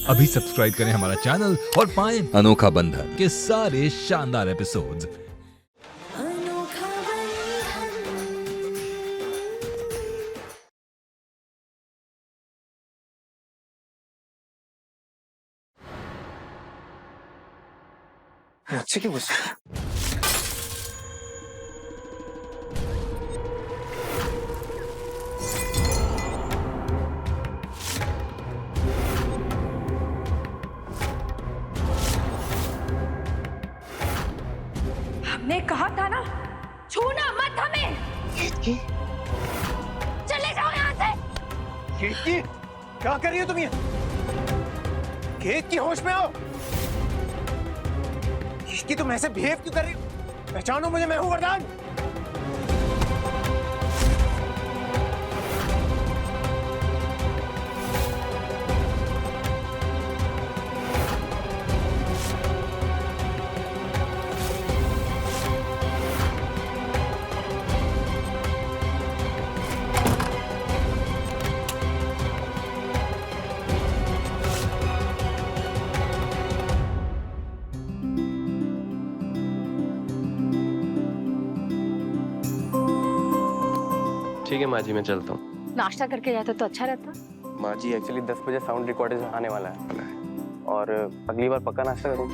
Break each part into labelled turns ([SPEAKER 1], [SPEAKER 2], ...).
[SPEAKER 1] अभी सब्सक्राइब करें हमारा चैनल और पाएं अनोखा बंधन के सारे शानदार एपिसोड्स।
[SPEAKER 2] अनोखा बंधन।
[SPEAKER 3] मुझसे क्यों गुस्सा?
[SPEAKER 2] हमने कहा था ना, छूना मत हमें।
[SPEAKER 3] केतकी,
[SPEAKER 2] चले जाओ यहाँ से।
[SPEAKER 3] केतकी, क्या कर रही हो तुम ये? केतकी, होश में आओ। केतकी, तुम ऐसे बिहेव क्यों कर रही हो? पहचानो मुझे, मैं हूँ वरदान।
[SPEAKER 4] ठीक है माँ जी, मैं चलता हूँ।
[SPEAKER 5] नाश्ता करके जाते तो अच्छा रहता।
[SPEAKER 4] माँ जी एक्चुअली 10 बजे साउंड रिकॉर्डिंग आने वाला है और अगली बार पक्का नाश्ता करूँ।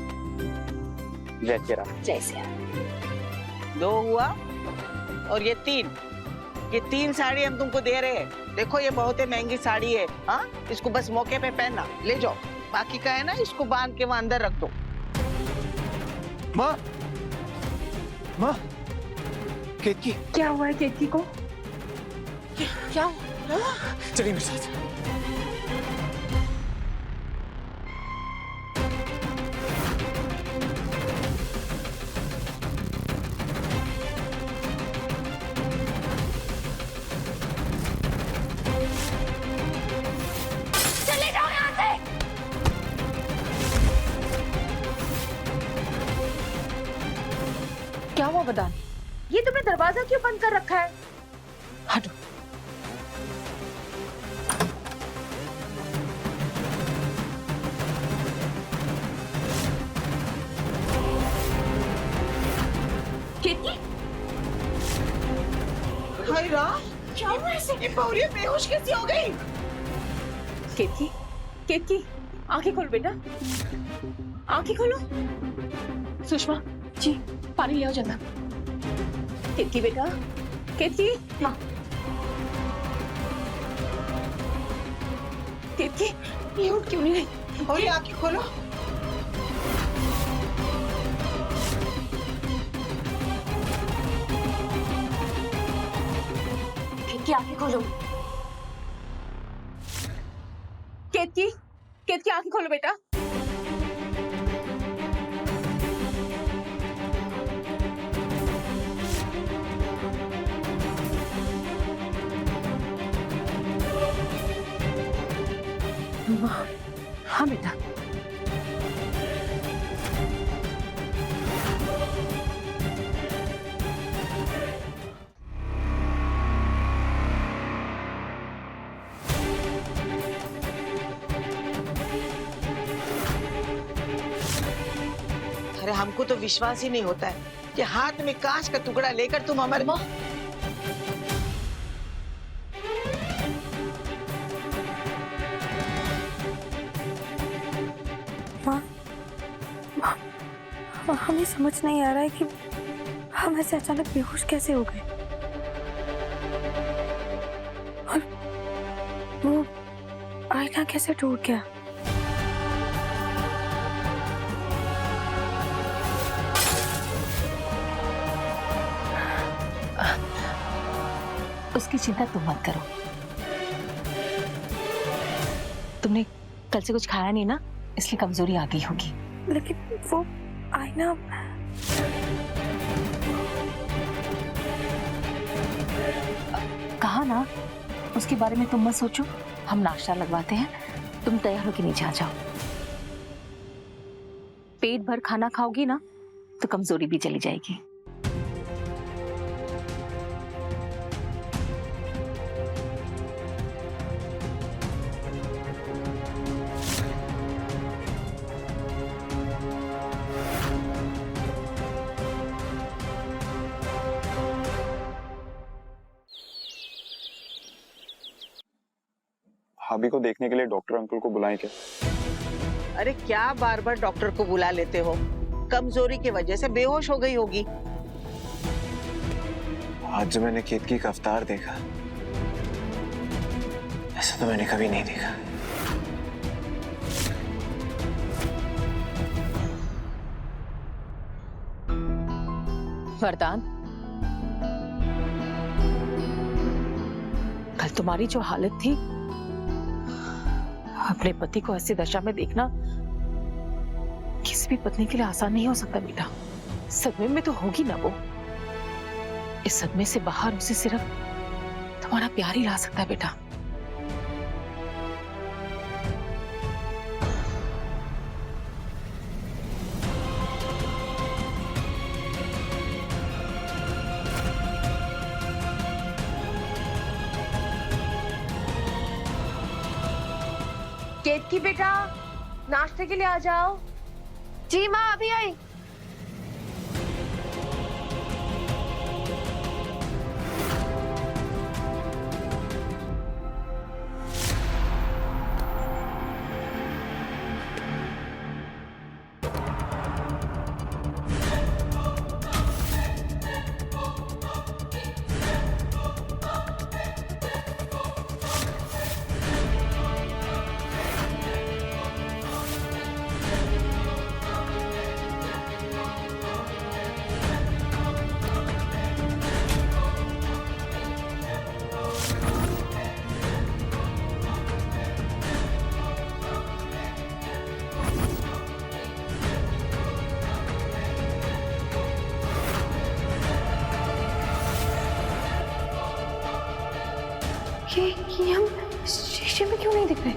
[SPEAKER 4] जय श्री राम।
[SPEAKER 5] जय श्री राम।
[SPEAKER 6] 2 हुआ और ये 3। ये 3 साड़ी हम तुमको दे रहे हैं। देखो ये बहुत ही महंगी साड़ी है। हाँ, इसको बस मौके पे पहनना, ले जाओ। बाकी का है ना, इसको बांध के वहां अंदर रख दो।
[SPEAKER 3] माँ, माँ, केतकी,
[SPEAKER 5] क्या हुआ है केतकी को? क्या?
[SPEAKER 3] चलिए मेरे साथ।
[SPEAKER 2] चले जाओ यहाँ से।
[SPEAKER 5] क्या हुआ वरदान? ये तुमने दरवाजा क्यों बंद कर रखा है? हटो। केतकी,
[SPEAKER 6] हाय राम,
[SPEAKER 5] क्या हुआ ऐसे?
[SPEAKER 6] ये पौरी बेहोश कैसी हो गई?
[SPEAKER 5] केतकी, केतकी, आंखें खोलो बेटा, आंखें खोलो। सुषमा जी, पानी ले आओ जल्दी। केतकी बेटा, केतकी माँ, केतकी ये उठ क्यों नहीं रही?
[SPEAKER 6] पौरी आंखें खोलो।
[SPEAKER 5] केतकी आंखें खोलो। केतकी, केतकी आंखें खोलो बेटा। हाँ बेटा।
[SPEAKER 6] अरे हमको तो विश्वास ही नहीं होता है कि हाथ में कांच का टुकड़ा लेकर तुम हमारे
[SPEAKER 7] हमें समझ नहीं आ रहा है कि हम ऐसे अचानक बेहोश कैसे हो गए। और वो आईना कैसे टूट गया?
[SPEAKER 5] उसकी चिंता तुम मत करो। तुमने कल से कुछ खाया नहीं ना, इसलिए कमजोरी आ गई होगी।
[SPEAKER 7] लेकिन वो आईना
[SPEAKER 5] कहा ना, उसके बारे में तुम मत सोचो। हम नाश्ता लगवाते हैं, तुम तैयार होके नीचे आ जाओ। पेट भर खाना खाओगी ना तो कमजोरी भी चली जाएगी।
[SPEAKER 8] भाभी को देखने के लिए डॉक्टर अंकल को बुलाएं क्या?
[SPEAKER 6] अरे क्या बार बार डॉक्टर को बुला लेते हो? कमजोरी की वजह से बेहोश हो गई होगी।
[SPEAKER 3] आज जो मैंने केतकी का अवतार देखा, ऐसा तो मैंने कभी नहीं देखा।
[SPEAKER 5] वरदान, कल तुम्हारी जो हालत थी, अपने पति को ऐसी दशा में देखना किसी भी पत्नी के लिए आसान नहीं हो सकता बेटा। सदमे में तो होगी ना वो। इस सदमे से बाहर उसे सिर्फ तुम्हारा प्यार ही ला सकता है बेटा।
[SPEAKER 2] केतकी बेटा, नाश्ते के लिए आ जाओ। जी माँ, अभी आई।
[SPEAKER 7] ये हम शीशे में क्यों नहीं दिख रहे?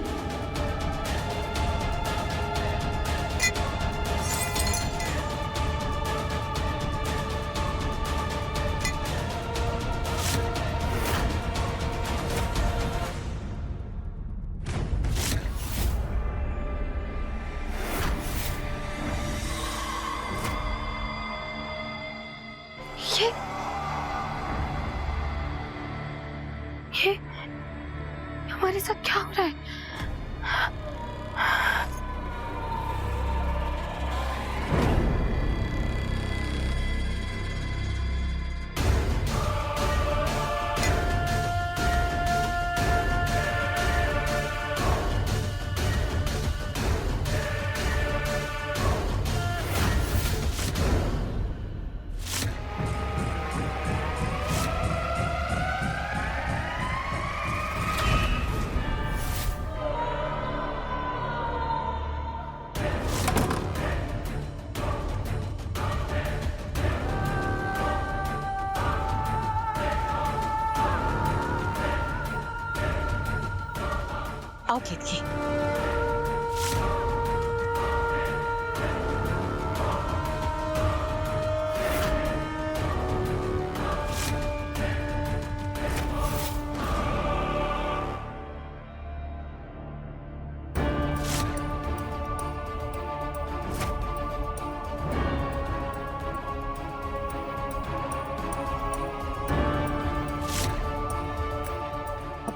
[SPEAKER 7] ये हमारे साथ क्या हो रहा है?
[SPEAKER 5] आओ केतकी।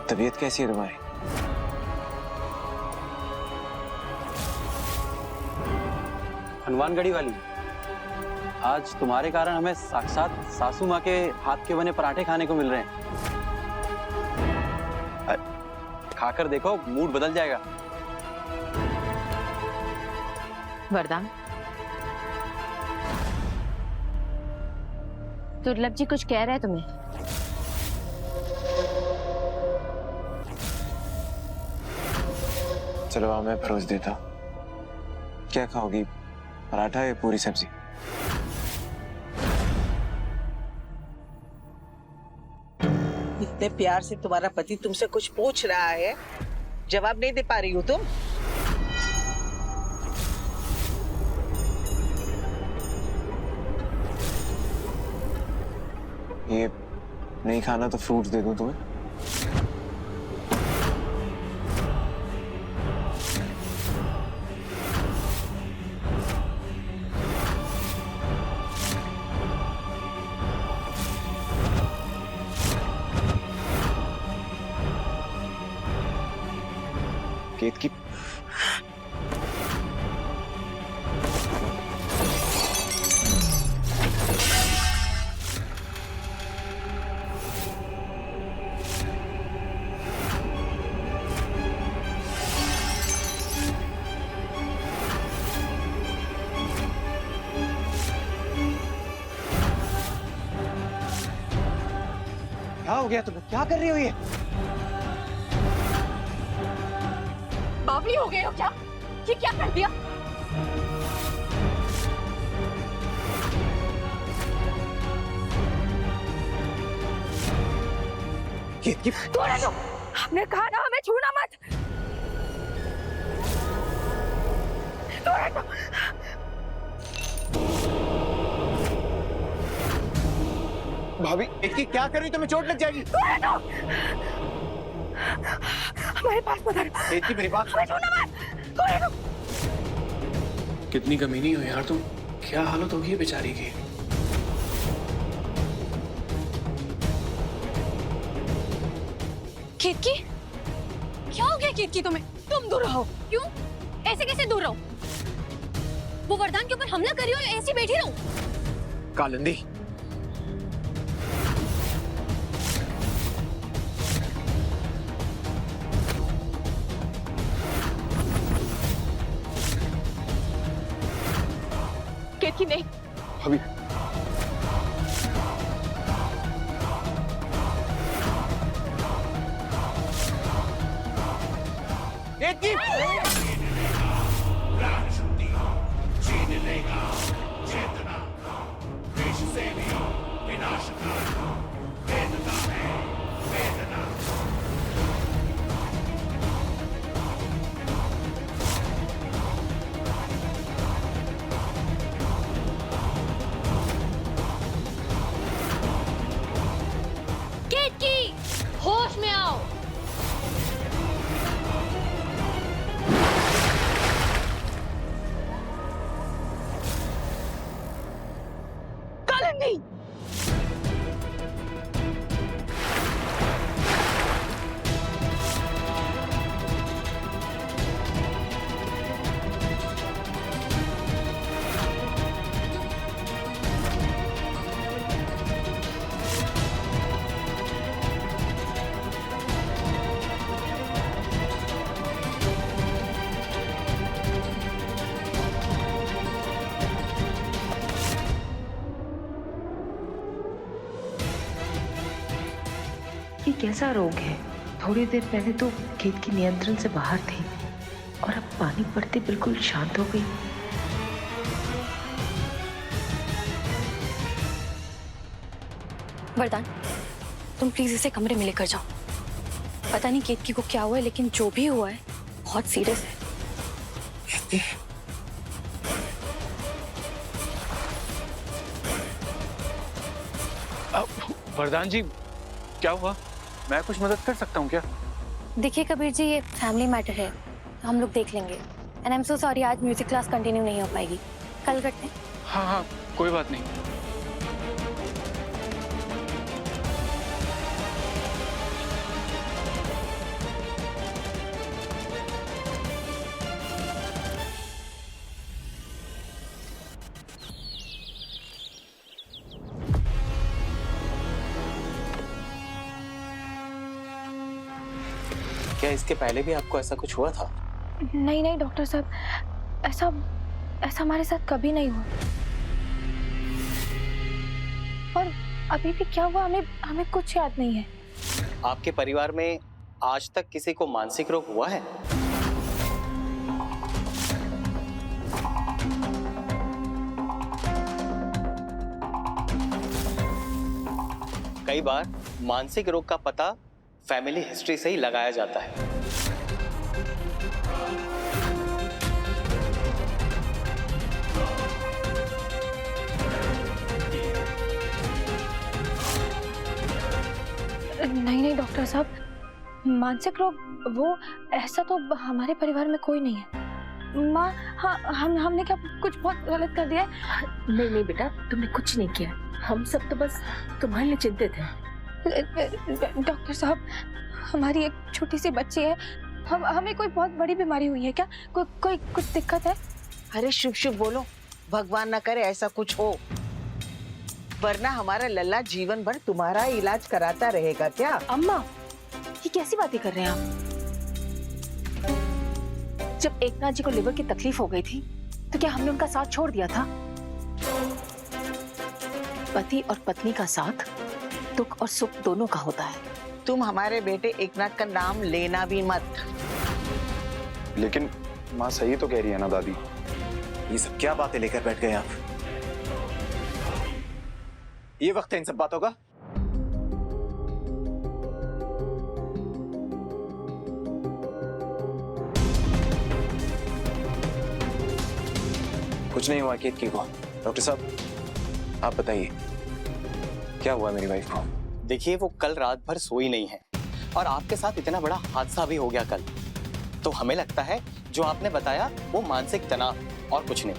[SPEAKER 3] तबीयत कैसी है तुम्हारी?
[SPEAKER 9] हनुमानगढ़ी वाली, आज तुम्हारे कारण हमें साक्षात सासू माँ के हाथ के बने पराठे खाने को मिल रहे हैं। खाकर देखो, मूड बदल जाएगा।
[SPEAKER 5] वरदान, दुर्लभ जी कुछ कह रहे हैं तुम्हें?
[SPEAKER 3] चलो आओ, मैं परोस देता हूँ। क्या खाओगी, पराठा या पूरी सब्जी?
[SPEAKER 6] इतने प्यार से तुम्हारा पति तुमसे कुछ पूछ रहा है, जवाब नहीं दे पा रही हो तुम?
[SPEAKER 3] ये नहीं खाना तो फ्रूट्स दे दूं तुम्हें? केतकी, क्या हो गया तुम्हें? क्या कर रही हो ये?
[SPEAKER 2] बावली हो गए हो क्या? ये क्या कर दिया?
[SPEAKER 3] केतकी,
[SPEAKER 7] तोड़े दो। हमने कहा ना हमें छूना मत। तोड़े दो।
[SPEAKER 3] भाभी, केतकी क्या कर रही हो? तुम्हें चोट लग जाएगी।
[SPEAKER 7] तोड़े दो। हमारे पास मत आना।
[SPEAKER 3] केतकी मेरी बात।
[SPEAKER 7] हमें छूना मत। तोड़े दो।
[SPEAKER 10] कितनी कमीनी हो यार तुम। क्या हालत होगी है बेचारी की।
[SPEAKER 2] केतकी, क्या हो गया केतकी तुम्हें? तुम दूर रहो। क्यों? ऐसे कैसे दूर रहो? वो वरदान के ऊपर हमला कर रही हो या ऐसे बैठी रहूं?
[SPEAKER 3] कालिंदी,
[SPEAKER 2] केतकी नहीं।
[SPEAKER 3] भाभी, केतकी,
[SPEAKER 2] केतकी, होश में आओ। कालिंदी,
[SPEAKER 5] ये कैसा रोग है? थोड़ी देर पहले तो केतकी नियंत्रण से बाहर थी और अब पानी पड़ते बिल्कुल शांत हो गई।
[SPEAKER 2] वरदान, तुम प्लीज इसे कमरे में लेकर जाओ। पता नहीं केतकी को क्या हुआ है, लेकिन जो भी हुआ है बहुत सीरियस है।
[SPEAKER 10] वरदान जी, क्या हुआ? मैं कुछ मदद कर सकता हूँ क्या?
[SPEAKER 2] देखिए कबीर जी, ये फैमिली मैटर है, तो हम लोग देख लेंगे। And I am so sorry, आज म्यूजिक क्लास कंटिन्यू नहीं हो पाएगी, कल करते हैं।
[SPEAKER 10] हाँ हाँ, कोई बात नहीं।
[SPEAKER 4] क्या इसके पहले भी आपको ऐसा कुछ हुआ था?
[SPEAKER 7] नहीं नहीं डॉक्टर साहब, ऐसा ऐसा हमारे साथ कभी नहीं हुआ। और अभी भी क्या हुआ हमें हमें कुछ याद नहीं है।
[SPEAKER 4] आपके परिवार में आज तक किसी को मानसिक रोग हुआ है? कई बार मानसिक रोग का पता फैमिली हिस्ट्री से ही लगाया जाता है।
[SPEAKER 7] नहीं नहीं डॉक्टर साहब, मानसिक रोग वो ऐसा तो हमारे परिवार में कोई नहीं है। माँ, हाँ हमने क्या कुछ बहुत गलत कर दिया है?
[SPEAKER 5] नहीं नहीं बेटा, तुमने कुछ नहीं किया। हम सब तो बस तुम्हारे लिए चिंतित हैं।
[SPEAKER 7] डॉक्टर साहब, हमारी एक छोटी सी बच्ची है, हमें कोई बहुत बड़ी बीमारी हुई है क्या? कोई कुछ दिक्कत है?
[SPEAKER 6] अरे शुभ शुभ बोलो, भगवान ना करे ऐसा कुछ हो, वरना हमारा लल्ला जीवन भर तुम्हारा इलाज कराता रहेगा क्या?
[SPEAKER 5] अम्मा, ये कैसी बातें कर रहे हैं आप? जब एकनाथ जी को लिवर की तकलीफ हो गई थी तो क्या हमने उनका साथ छोड़ दिया था? पति और पत्नी का साथ दुख और सुख दोनों का होता है।
[SPEAKER 6] तुम हमारे बेटे एकनाथ का नाम लेना भी मत।
[SPEAKER 8] लेकिन माँ सही तो कह रही है ना दादी।
[SPEAKER 3] ये सब क्या बातें लेकर बैठ गए आप? ये वक्त है इन सब बातों का? कुछ नहीं हुआ केतकी को। डॉक्टर साहब आप बताइए क्या हुआ मेरी वाइफ को?
[SPEAKER 11] देखिए, वो कल रात भर सोई नहीं है और आपके साथ इतना बड़ा हादसा भी हो गया कल, तो हमें लगता है जो आपने बताया वो मानसिक तनाव और कुछ नहीं।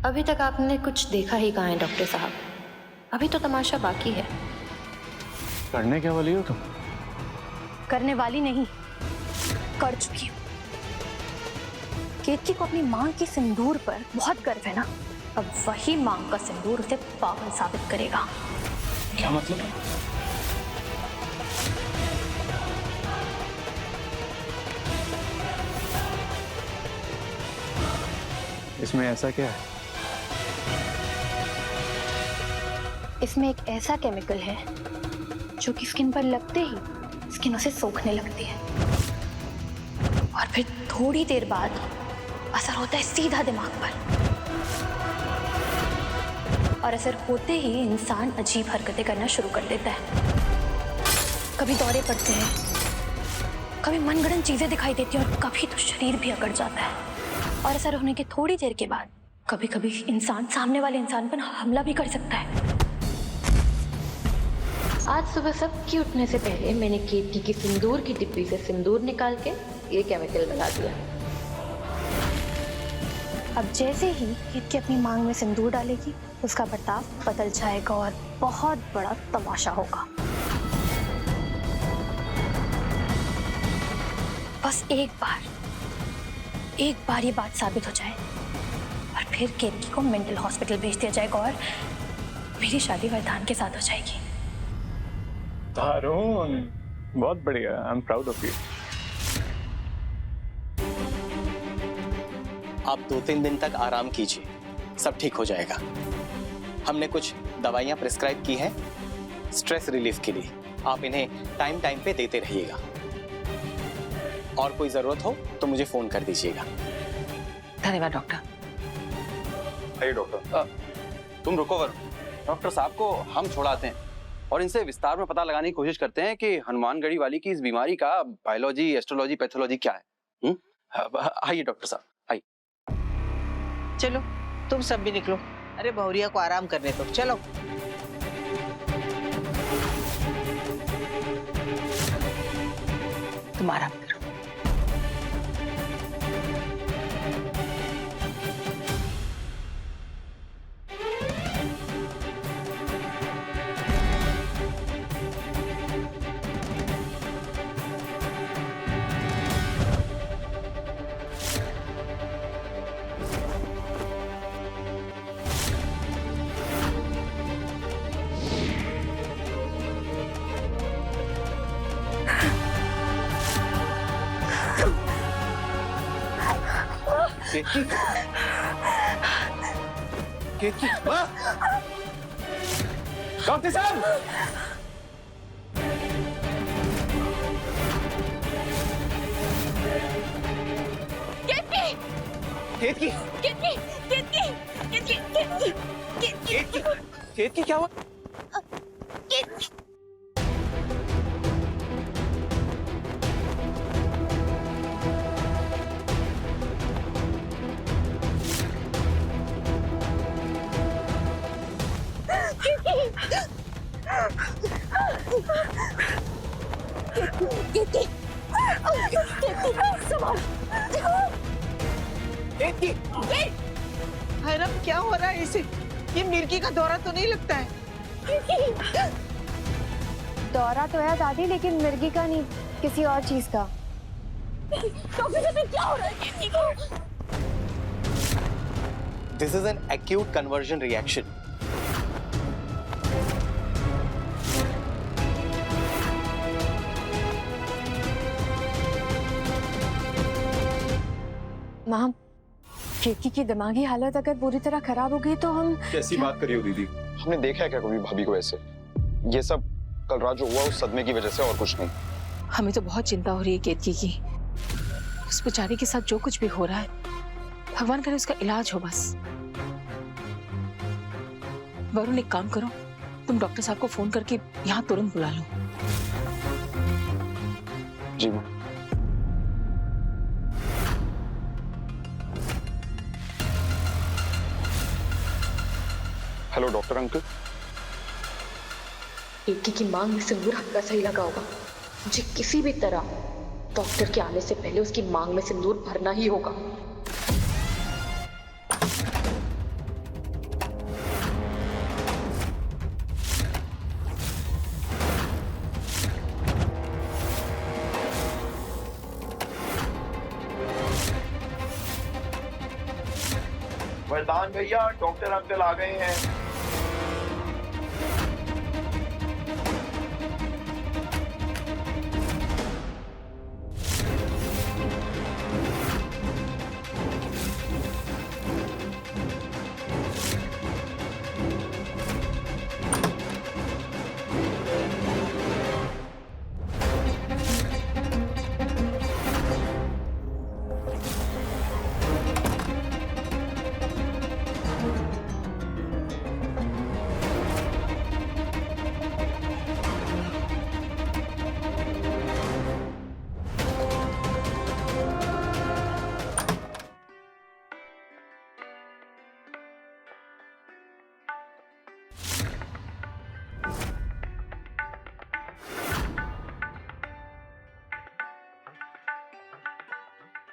[SPEAKER 12] अभी तक आपने कुछ देखा ही कहाँ है डॉक्टर साहब, अभी तो तमाशा बाकी है।
[SPEAKER 8] करने क्या वाली हो तुम?
[SPEAKER 2] करने वाली नहीं, कर चुकी हूँ। केतकी को अपनी मां की सिंदूर पर बहुत गर्व है ना, अब वही मां का सिंदूर उसे पागल साबित करेगा।
[SPEAKER 10] क्या मतलब?
[SPEAKER 8] इसमें ऐसा क्या है?
[SPEAKER 2] इसमें एक ऐसा केमिकल है जो कि स्किन पर लगते ही स्किन उसे सोखने लगती है और फिर थोड़ी देर बाद असर होता है सीधा दिमाग पर, और असर होते ही इंसान अजीब हरकतें करना शुरू कर देता है। कभी दौरे पड़ते हैं, कभी मनगढ़ंत चीजें दिखाई देती हैं और कभी तो शरीर भी अकड़ जाता है। और असर होने के थोड़ी देर के बाद कभी कभी इंसान सामने वाले इंसान पर हमला भी कर सकता है।
[SPEAKER 12] आज सुबह सबके उठने से पहले मैंने केतकी की सिंदूर की डिब्बी से सिंदूर निकाल के ये केमिकल लगा दिया।
[SPEAKER 2] अब जैसे ही केतकी अपनी मांग में सिंदूर डालेगी उसका बर्ताव बदल जाएगा और बहुत बड़ा तमाशा होगा। बस एक बार ये बात साबित हो जाए और फिर केतकी को मेंटल हॉस्पिटल भेज दिया जाएगा और मेरी शादी वरदान के साथ हो जाएगी।
[SPEAKER 8] तारुण, बहुत बढ़िया, I am proud of you.
[SPEAKER 11] आप 2-3 दिन तक आराम कीजिए, सब ठीक हो जाएगा। हमने कुछ दवाइयाँ प्रिस्क्राइब की हैं स्ट्रेस रिलीफ के लिए, आप इन्हें टाइम टाइम पे देते रहिएगा। और कोई जरूरत हो तो मुझे फोन कर दीजिएगा।
[SPEAKER 5] धन्यवाद डॉक्टर।
[SPEAKER 8] आइए डॉक्टर।
[SPEAKER 9] तुम रुको वरुण, डॉक्टर साहब को हम छोड़ाते हैं और इनसे विस्तार में पता लगाने की कोशिश करते हैं कि हनुमानगढ़ी वाली की इस बीमारी का बायोलॉजी, एस्ट्रोलॉजी, पैथोलॉजी क्या है। आइए डॉक्टर साहब, आइए।
[SPEAKER 6] चलो तुम सब भी निकलो। अरे बहुरिया को आराम करने दो, चलो।
[SPEAKER 5] तुम आराम करो।
[SPEAKER 3] केतकी, केतकी, माँ! डॉक्टर साहब!
[SPEAKER 2] केतकी!
[SPEAKER 3] केतकी!
[SPEAKER 2] केतकी! केतकी! केतकी! केतकी!
[SPEAKER 3] केतकी! केतकी क्या हुआ?
[SPEAKER 2] केतकी!
[SPEAKER 6] हैरम, क्या हो रहा है इसे? ये मिर्गी का दौरा तो नहीं लगता है?
[SPEAKER 7] दौरा तो है दादी, लेकिन मिर्गी का नहीं, किसी और चीज का। क्या हो रहा है?
[SPEAKER 11] This is an acute conversion reaction.
[SPEAKER 7] माँ, केकी की दिमागी हालत अगर पूरी तरह खराब हो गई तो हम
[SPEAKER 8] कैसी बात करी हो दीदी?
[SPEAKER 13] हमने देखा है क्या कभी भाभी को ऐसे? ये सब कल रात जो हुआ उस सदमे की वजह से और कुछ नहीं।
[SPEAKER 5] हमें तो बहुत चिंता हो रही है केतकी की। उस बेचारी के साथ जो कुछ भी हो रहा है, भगवान करे उसका इलाज हो बस। वरुण, एक काम करो, तुम डॉक्टर साहब को फोन करके यहाँ तुरंत बुला लो।
[SPEAKER 13] जी माँ। Hello doctor uncle.
[SPEAKER 12] केतकी की मांग में सिंदूर हल्का सही लगा होगा। मुझे किसी भी तरह डॉक्टर के आने से पहले उसकी मांग में सिंदूर भरना ही होगा।
[SPEAKER 3] वरदान भैया, डॉक्टर अंकल आ गए हैं।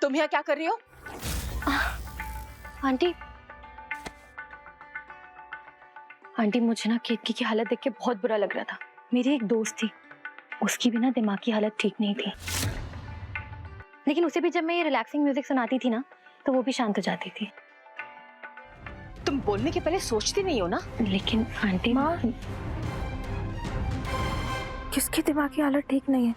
[SPEAKER 5] तुम यहाँ क्या कर रही हो?
[SPEAKER 2] आंटी, मुझे ना केतकी की हालत देख के बहुत बुरा लग रहा था। मेरी एक दोस्त थी, उसकी भी ना दिमागी हालत ठीक नहीं थी, लेकिन उसे भी जब मैं ये रिलैक्सिंग म्यूजिक सुनाती थी ना तो वो भी शांत हो जाती थी।
[SPEAKER 5] तुम बोलने के पहले सोचती नहीं हो ना?
[SPEAKER 2] लेकिन आंटी,
[SPEAKER 7] माँ, किसकी दिमागी हालत ठीक नहीं है?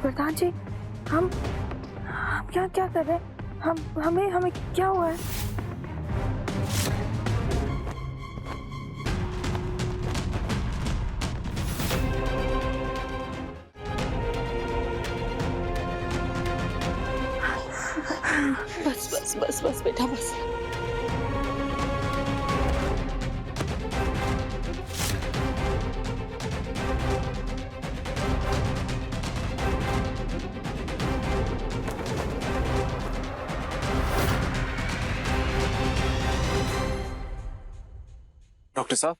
[SPEAKER 7] प्रधान जी, हम क्या कर रहे हैं? हमें क्या हुआ है?
[SPEAKER 5] बस बेटा, बस।
[SPEAKER 11] डॉक्टर साहब,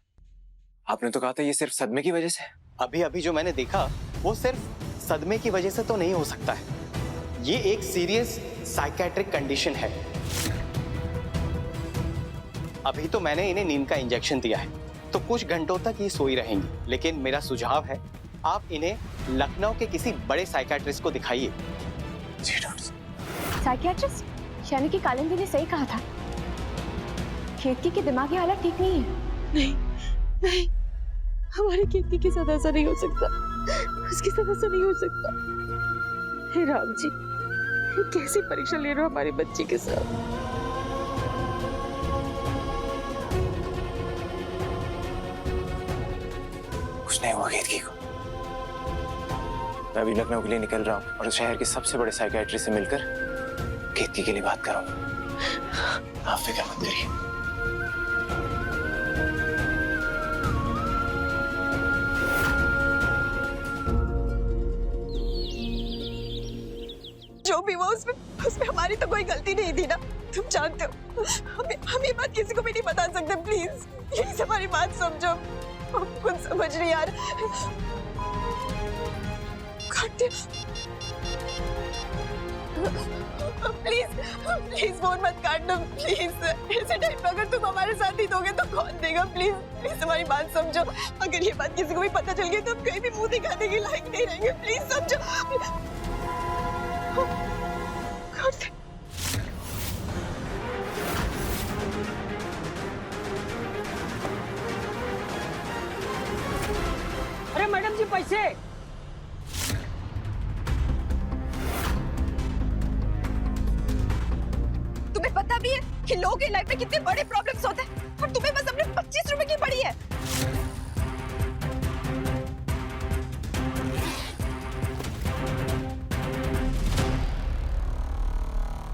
[SPEAKER 11] आपने तो कहा था ये सिर्फ सदमे की वजह से। अभी जो मैंने देखा वो सिर्फ सदमे की वजह से तो नहीं हो सकता है। ये एक सीरियस साइकेट्रिक कंडीशन है। अभी तो मैंने इन्हें नींद का इंजेक्शन दिया है, तो कुछ घंटों तक ये सोई रहेंगी। लेकिन मेरा सुझाव है, आप इन्हें लखनऊ के किसी बड़े साइकेट्रिस्ट को दिखाइए।
[SPEAKER 13] जी डॉक्टर।
[SPEAKER 7] साइकियाट्रिस्ट? यानी कि कालिंदी ने सही कहा था, केतकी की दिमागी हालत ठीक नहीं है।
[SPEAKER 5] नहीं, हमारी केतकी के साथ ऐसा नहीं हो सकता। उसके साथ ऐसा नहीं हो सकता। हे राम जी, कैसी परीक्षा ले रहे हो हमारी बच्ची के साथ?
[SPEAKER 11] कुछ नहीं हुआ केतकी को। मैं अभी लखनऊ के लिए निकल रहा हूँ और शहर के सबसे बड़े साइकियाट्रिस्ट से मिलकर केतकी के लिए बात करूंगा। आप फिक्र मत करिए।
[SPEAKER 5] जो भी वो, उसमें हमारी तो कोई गलती नहीं थी ना। तुम जानते हो, हम ये बात किसी को भी नहीं बता सकते। प्लीज प्लीज हमारी बात समझो। कुछ समझ नहीं यार। प्लीज प्लीज फोन मत काटना प्लीज। ऐसे टाइम पे अगर तुम हमारे साथ ही दोगे तो कौन देगा? प्लीज प्लीज हमारी बात समझो। अगर ये बात किसी को भी पता चल गई तो हम कहीं भी मुंह दिखाने के लायक नहीं रहेंगे। प्लीज समझो।
[SPEAKER 6] अरे मैडम जी पैसे।
[SPEAKER 5] तुम्हें पता भी है कि लोगों की लाइफ में कितने बड़े प्रॉब्लम्स होते हैं और तुम्हें बस अपने 25 रुपए की पड़ी है।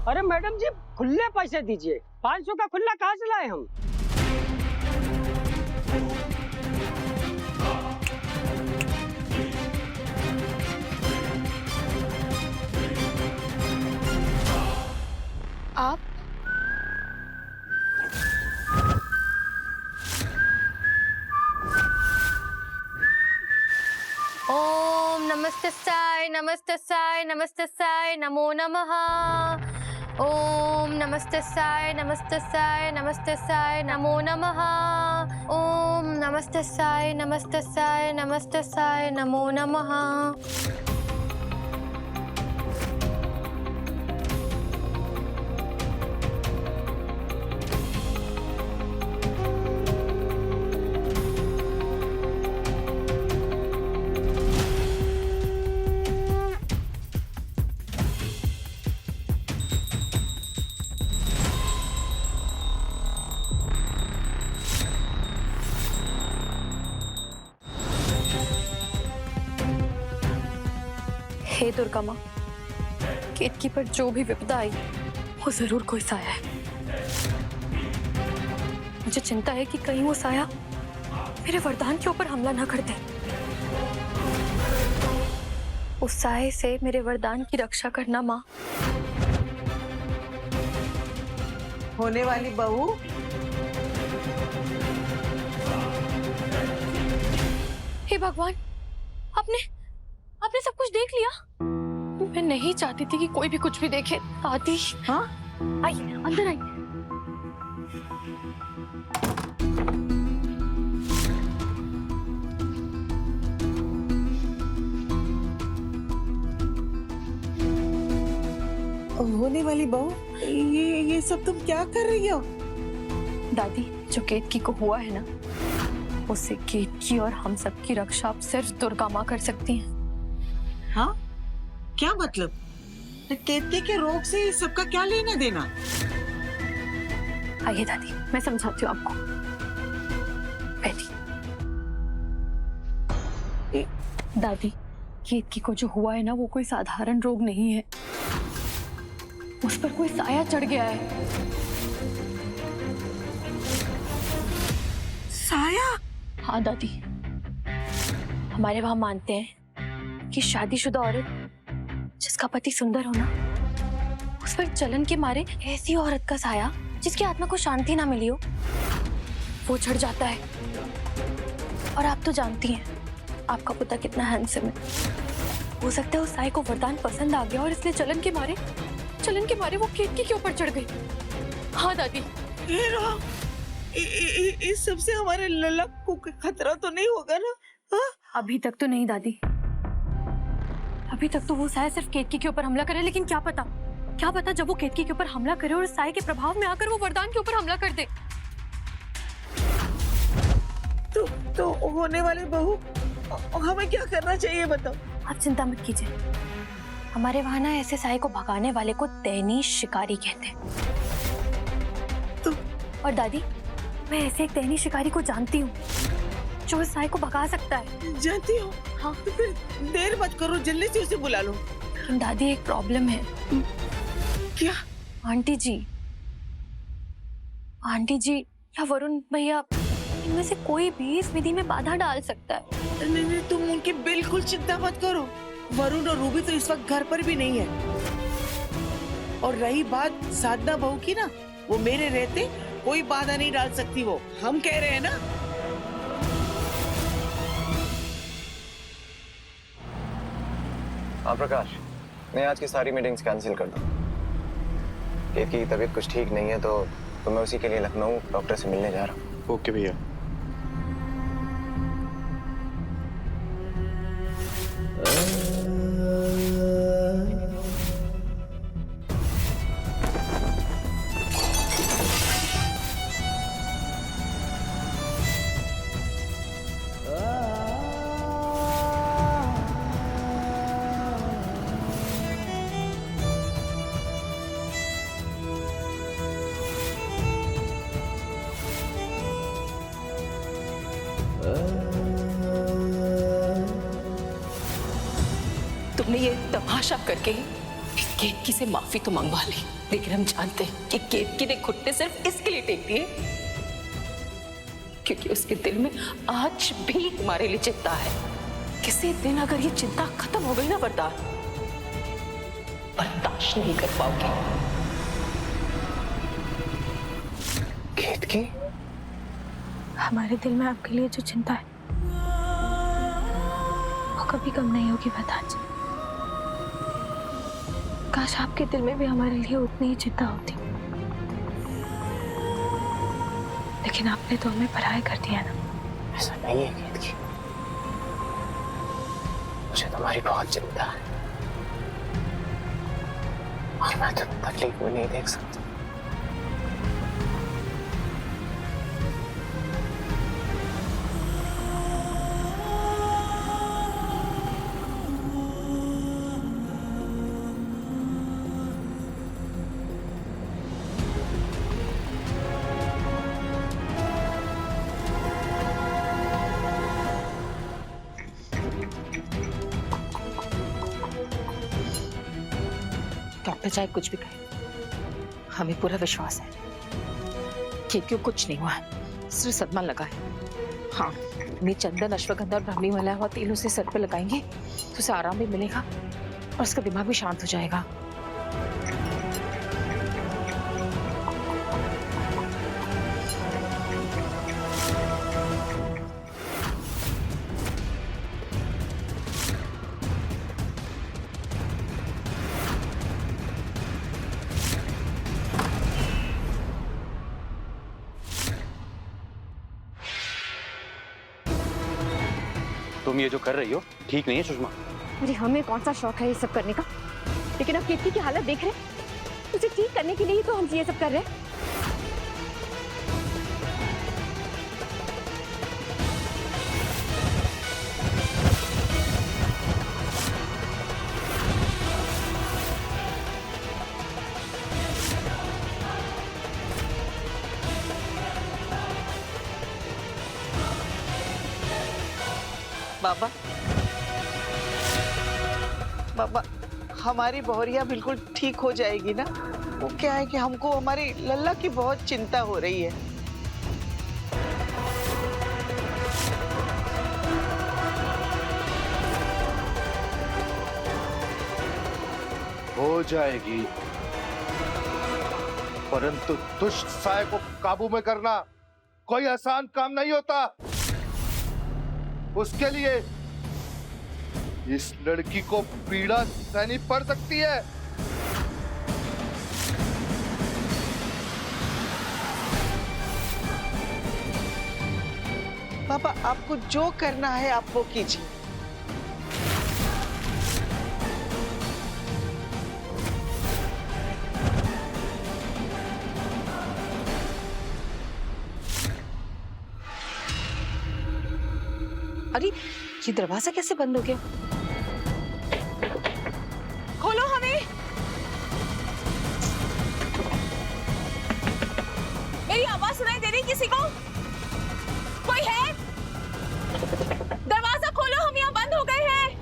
[SPEAKER 6] अरे मैडम जी खुले पैसे दीजिए। 500 का खुला कहाँ से लाए हम?
[SPEAKER 7] आप ओम नमस्तस्साय नमस्तस्साय नमस्तस्साय नमो नमः। ओम नमस्तस्साय नमस्तस्साय नमस्तस्साय नमो नमः। ओम नमस्तस्साय नमस्तस्साय नमस्तस्साय नमो नमः। हे दुर्गा माँ, केतकी पर जो भी विपदा आई वो जरूर कोई साया है। मुझे चिंता है कि कहीं वो साया मेरे वरदान के ऊपर हमला ना कर दे। उस साये से मेरे वरदान की रक्षा करना माँ।
[SPEAKER 6] होने वाली बहू।
[SPEAKER 7] हे भगवान, आपने सब कुछ देख लिया? मैं नहीं चाहती थी कि कोई भी कुछ भी देखे। आदि, हाँ आइए अंदर आइए।
[SPEAKER 6] होने वाली बहू, ये सब तुम क्या कर रही हो?
[SPEAKER 7] दादी, जो केतकी को हुआ है ना, उससे केतकी और हम सब की रक्षा अब सिर्फ दुर्गा माँ कर सकती हैं।
[SPEAKER 6] हाँ? क्या मतलब? केतकी के रोग से इस सबका क्या लेना देना?
[SPEAKER 7] आइए दादी, मैं समझाती हूँ आपको। बैठिए। दादी, केतकी को जो हुआ है ना, वो कोई साधारण रोग नहीं है। उस पर कोई साया चढ़ गया है।
[SPEAKER 6] साया?
[SPEAKER 7] हाँ दादी, हमारे वहां मानते हैं कि शादीशुदा औरत जिसका पति सुंदर हो ना, उस पर जलन के मारे ऐसी औरत का साया जिसकी आत्मा को शांति ना मिली हो, वो चढ़ जाता है। और आप तो जानती हैं आपका पुत्र कितना हैंडसम है। हो सकता है उस साये को वरदान पसंद आ गया और इसलिए जलन के मारे वो केतकी के ऊपर चढ़ गई। हाँ दादी।
[SPEAKER 6] इस सबसे हमारे ललक को खतरा तो नहीं होगा ना? हाँ?
[SPEAKER 7] अभी तक तो नहीं दादी, अभी तक तो वो साया सिर्फ केतकी के ऊपर हमला करे, लेकिन क्या पता जब वो केतकी के ऊपर हमला करे और उस साये के प्रभाव में आकर वो वरदान के ऊपर हमला कर दे।
[SPEAKER 6] तो होने वाली बहू, हमें क्या करना चाहिए बताओ?
[SPEAKER 7] आप चिंता मत कीजिए, हमारे वहां ना ऐसे साये को भगाने वाले को दैनी शिकारी कहते हैं। और दादी, मैं ऐसे एक दैनी शिकारी को जानती हूँ जो इस साये को भगा सकता है।
[SPEAKER 6] जानती हो? हाँ। तो फिर देर मत करो, जल्दी से उसे बुला लो।
[SPEAKER 7] लेकिन दादी, एक प्रॉब्लम है।
[SPEAKER 6] क्या?
[SPEAKER 7] आंटी जी या वरुण भैया, इनमें से कोई भी इस विधि में बाधा डाल सकता है।
[SPEAKER 6] नहीं, तुम उनकी बिल्कुल चिंता मत करो। वरुण और रूबी तो इस वक्त घर पर भी नहीं है। और रही बात साधना बहू की ना, वो मेरे रहते कोई बाधा नहीं डाल सकती। वो हम कह रहे हैं ना।
[SPEAKER 4] हाँ प्रकाश, मैं आज की सारी मीटिंग्स कैंसिल कर दूँ। केत की तबीयत कुछ ठीक नहीं है तो मैं उसी के लिए लखनऊ डॉक्टर से मिलने जा रहा हूँ।
[SPEAKER 10] ओके भैया।
[SPEAKER 12] तुमने ये तमाशा करके केतकी से माफी तो मंगवा ली, लेकिन हम जानते हैं कि केतकी ने घुटने सिर्फ इसके लिए टेक दिए क्योंकि उसके दिल में आज भी तुम्हारे लिए चिंता है। किसी दिन अगर ये चिंता खत्म हो गई ना वरदान, बर्दाश्त नहीं कर पाओगे।
[SPEAKER 4] केतकी,
[SPEAKER 7] हमारे दिल में आपके लिए जो चिंता है वो कभी कम नहीं होगी वरदान जी। काश आपके दिल में भी हमारे लिए उतनी ही चिंता होती, लेकिन आपने तो हमें पराया कर दिया ना।
[SPEAKER 4] ऐसा नहीं है केतकी, मुझे तुम्हारी बहुत चिंता है और मैं तुम तकलीफ में नहीं देख सकता।
[SPEAKER 12] डॉक्टर चाहे कुछ भी कहे, हमें पूरा विश्वास है कि क्यों कुछ नहीं हुआ है, सिर्फ सदमा लगा है। हाँ, ये चंदन, अश्वगंधा और ब्राह्मी मिलाया हुआ तेल उसे सर पे लगाएंगे तो उसे आराम भी मिलेगा और उसका दिमाग भी शांत हो जाएगा।
[SPEAKER 9] तुम ये जो कर रही हो ठीक नहीं है सुषमा।
[SPEAKER 2] अरे हमें कौन सा शौक है ये सब करने का, लेकिन अब केतकी की हालत देख रहे हैं, उसे ठीक करने के लिए ही तो हम ये सब कर रहे हैं।
[SPEAKER 6] बाबा, बाबा, हमारी बहुरिया बिल्कुल ठीक हो जाएगी ना? वो क्या है कि हमको हमारी लल्ला की बहुत चिंता हो रही है।
[SPEAKER 3] हो जाएगी, परंतु दुष्ट साय को काबू में करना कोई आसान काम नहीं होता। उसके लिए इस लड़की को पीड़ा सहनी पड़ सकती है।
[SPEAKER 6] पापा, आपको जो करना है आप वो कीजिए।
[SPEAKER 12] अरे ये दरवाजा कैसे बंद हो गया? खोलो हमें। मेरी आवाज सुनाई दे रही किसी को? कोई है? दरवाजा खोलो, हम यहाँ बंद हो गए हैं।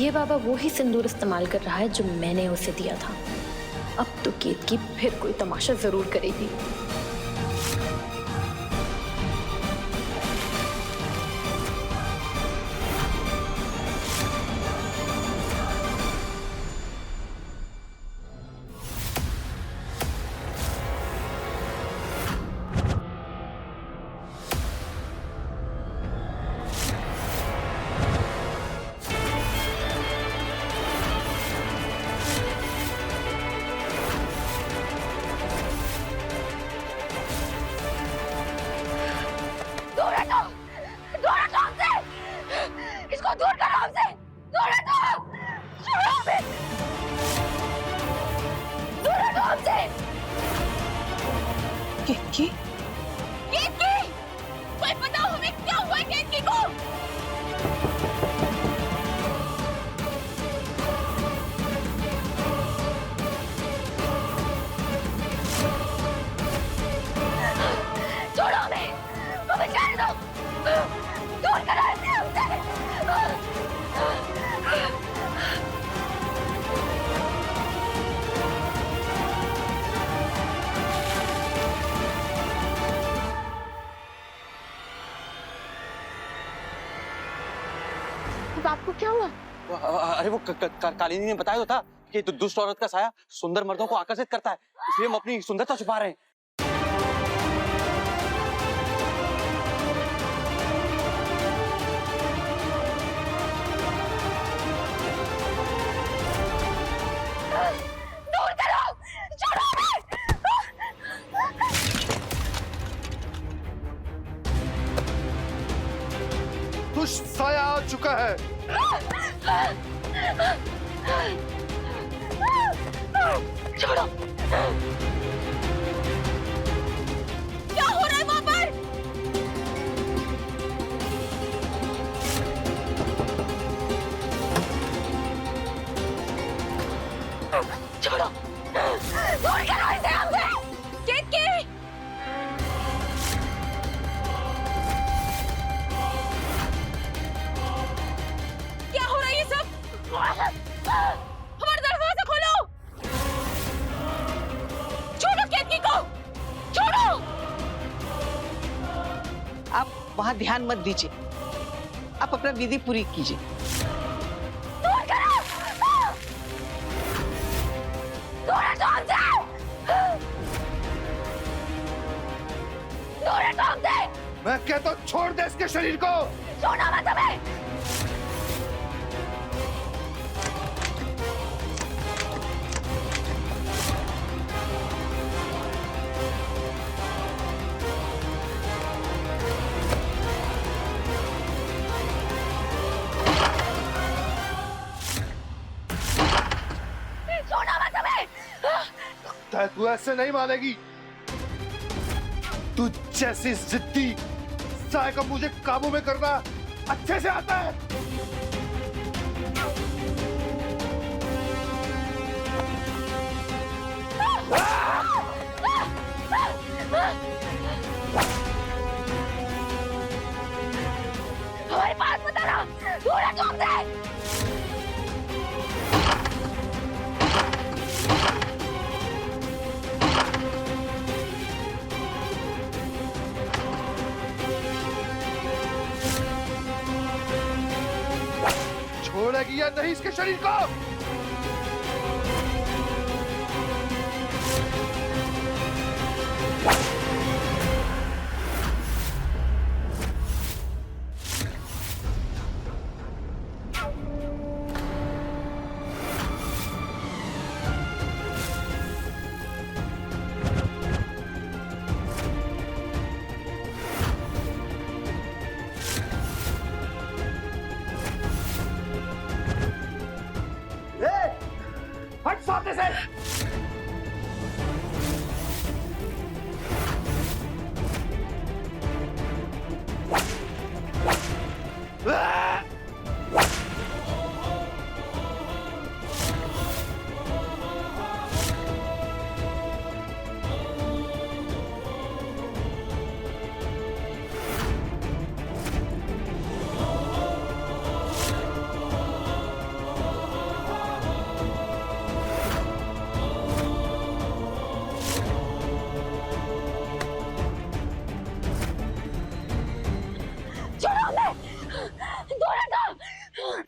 [SPEAKER 2] ये बाबा वो ही सिंदूर इस्तेमाल कर रहा है जो मैंने उसे दिया था। अब तो केतकी फिर कोई तमाशा जरूर करेगी।
[SPEAKER 12] केतकी,
[SPEAKER 5] केतकी, कोई बताओ हमें क्या हुआ है केतकी को? छोड़ो हमें जाने दो, दूर करो इसे हमसे।
[SPEAKER 12] आपको क्या हुआ?
[SPEAKER 9] अरे वो कालिनी ने बताया तो था कि दुष्ट औरत का साया सुंदर मर्दों को आकर्षित करता है, इसलिए हम अपनी सुंदरता छुपा रहे हैं।
[SPEAKER 5] दूर करो, छोड़ो हमें।
[SPEAKER 3] दुष्ट साया आ चुका है।
[SPEAKER 5] छोड़ो। क्या हो रहा है वहां पर? छोड़ो, दूर करो इसे हमसे। केतकी, क्या हो रहा है ये सब? हमारा दरवाजा खोलो। छोड़ो केतकी को, छोड़ो।
[SPEAKER 6] आप वहाँ ध्यान मत दीजिए, आप अपना विधि पूरी कीजिए।
[SPEAKER 5] दूर करो, दूर हटो हमसे, दूर हटो हमसे।
[SPEAKER 3] मैं कहता हूँ छोड़ दे इसके शरीर को।
[SPEAKER 5] छोड़ो मत हमें।
[SPEAKER 3] तू ऐसे नहीं मानेगी। तू जैसी जिद्दी साय को मुझे काबू में करना अच्छे से आता है।
[SPEAKER 5] हमारे पास मत आना, दूर हटो हमसे।
[SPEAKER 3] छोड़ेगी या नहीं इसके शरीर को?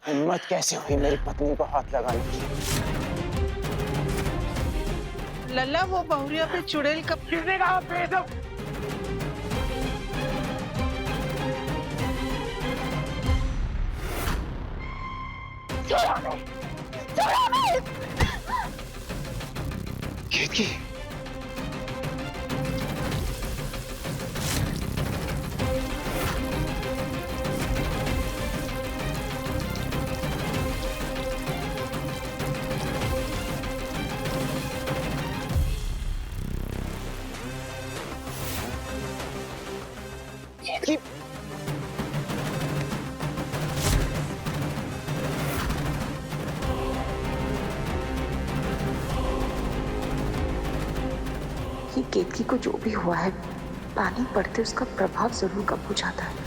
[SPEAKER 4] हिम्मत कैसे हुई मेरी पत्नी को हाथ लगाने की?
[SPEAKER 6] लल्ला वो बहुरिया पे चुड़ैल कब
[SPEAKER 3] किसने कहा बेशक?
[SPEAKER 4] केतकी केतकी
[SPEAKER 12] ये केतकी को जो भी हुआ है, पानी पड़ते उसका प्रभाव जरूर कम हो जाता है।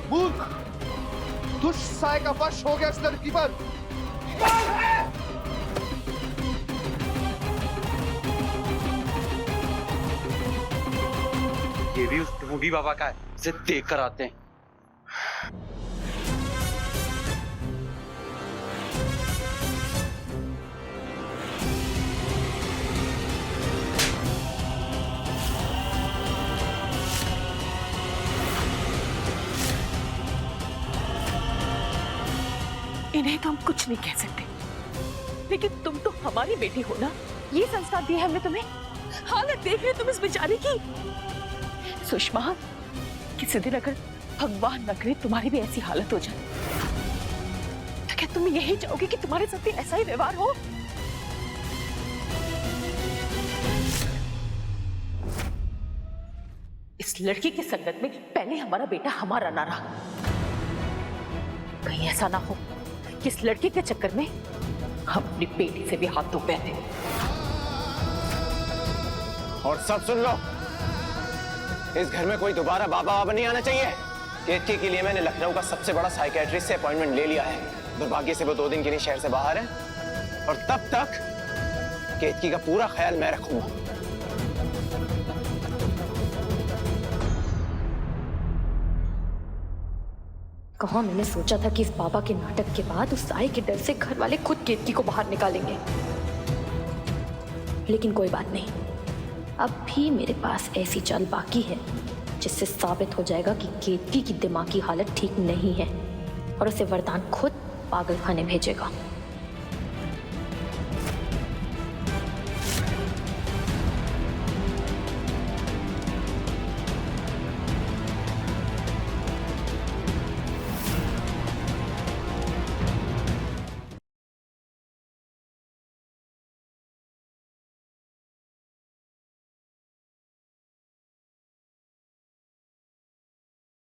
[SPEAKER 3] मूर्ख! दुष्ट साय का वश हो गया इस लड़की पर।
[SPEAKER 9] ये भी उस ढोंगी बाबा का है, इसे देख कर आते हैं।
[SPEAKER 12] इन्हें तो हम कुछ नहीं कह सकते, लेकिन तुम तो हमारी बेटी हो ना। ये संस्कार दिए हमने तुम्हें। हालत देख रहे तुम इस बेचारी की। सुषमा, किसी दिन अगर भगवान न करे तुम्हारी भी ऐसी हालत हो जाए, तो क्या तुम यही चाहोगे कि तुम्हारे साथ भी ऐसा ही व्यवहार हो? इस लड़की की संगत में पहले हमारा बेटा हमारा ना रहा। कहीं ऐसा ना हो कि इस लड़की के चक्कर में हम अपनी बेटी से भी हाथ धो बैठे।
[SPEAKER 4] और सब सुन लो, इस घर में कोई दोबारा बाबा नहीं आना चाहिए। केतकी के लिए मैंने लखनऊ का सबसे बड़ा साइकियाट्रिस्ट से अपॉइंटमेंट ले लिया है। दुर्भाग्य से वो 2 दिन के लिए शहर से बाहर है, और तब तक केतकी का पूरा ख्याल मैं रखूंगा।
[SPEAKER 7] कहा मैंने सोचा था कि इस बाबा के नाटक के बाद उस साई के डर से घर वाले खुद केतकी को बाहर निकालेंगे, लेकिन कोई बात नहीं। अब भी मेरे पास ऐसी चाल बाकी है जिससे साबित हो जाएगा कि केतकी की दिमागी हालत ठीक नहीं है और उसे वरदान खुद पागल खाने भेजेगा।